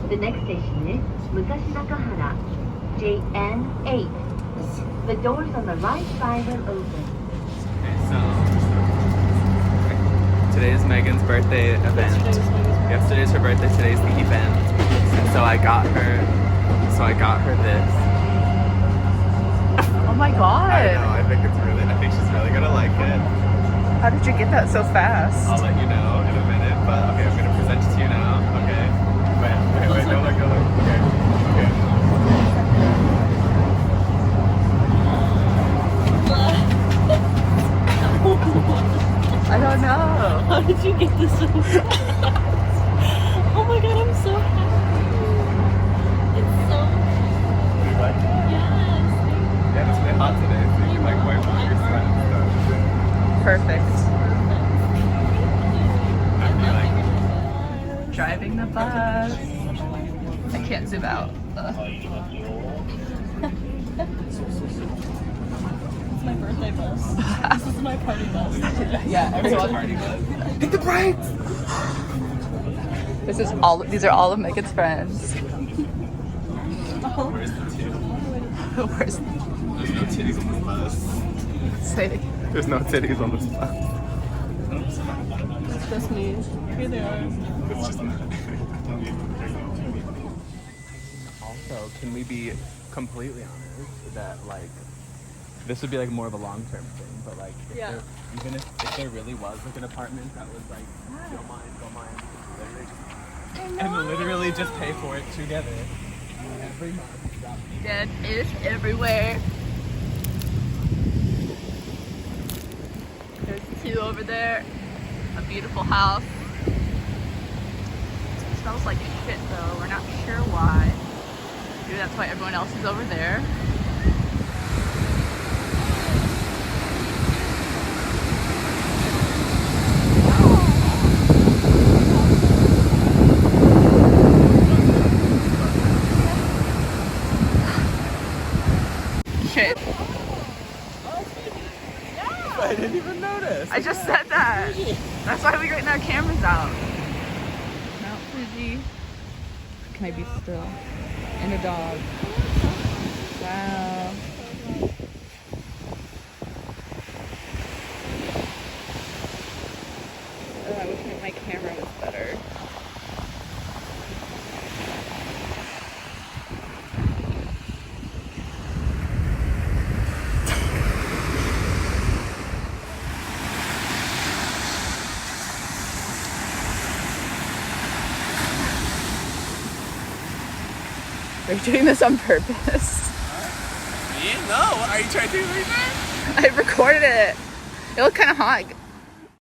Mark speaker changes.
Speaker 1: The next station is Mutashidakahara, JN8. The doors on the right side will open.
Speaker 2: Okay, so today is Megan's birthday event. Yesterday's her birthday, today's the event. And so I got her this.
Speaker 3: Oh my god.
Speaker 2: I know, I think she's really gonna like it.
Speaker 3: How did you get that so fast?
Speaker 2: I'll let you know in a minute, but okay, I'm gonna present it to you now. Okay. Wait, don't let go. Okay.
Speaker 3: I don't know.
Speaker 4: How did you get this so fast? Oh my god, I'm so happy. It's so...
Speaker 2: Do you like it?
Speaker 4: Yes.
Speaker 2: Yeah, it's been hot today, so you can like wipe off your sweat and stuff.
Speaker 3: Perfect.
Speaker 2: How do you like it?
Speaker 3: Driving the bus. I can't zoom out.
Speaker 4: It's my birthday bus. This is my party bus.
Speaker 3: Yeah, everyone.
Speaker 2: Party bus. Hit the brakes!
Speaker 3: These are all of Megan's friends.
Speaker 2: Where's the two?
Speaker 3: Where's
Speaker 2: There's no titties on this bus.
Speaker 3: say it?
Speaker 2: There's no titties on this bus.
Speaker 4: It's just me. Here they are.
Speaker 2: It's just not. Also, can we be completely honest that like this would be like more of a long-term thing, but like if
Speaker 4: Yeah.
Speaker 2: even if there really was like an apartment that was like don't mind, literally just pay for it together every month.
Speaker 3: Dead is everywhere. There's two over there. A beautiful house. It smells like shit though. We're not sure why. Maybe that's why everyone else is over there. Shit.
Speaker 2: I didn't even notice.
Speaker 3: I just said that. That's why we're getting our cameras out. Mount Fuji. Can I be still? And a dog. Wow. Oh, I wish my camera was better. Are you doing this on purpose?
Speaker 2: Me? No. Are you trying to do anything?
Speaker 3: I recorded it. It looked kind of hot.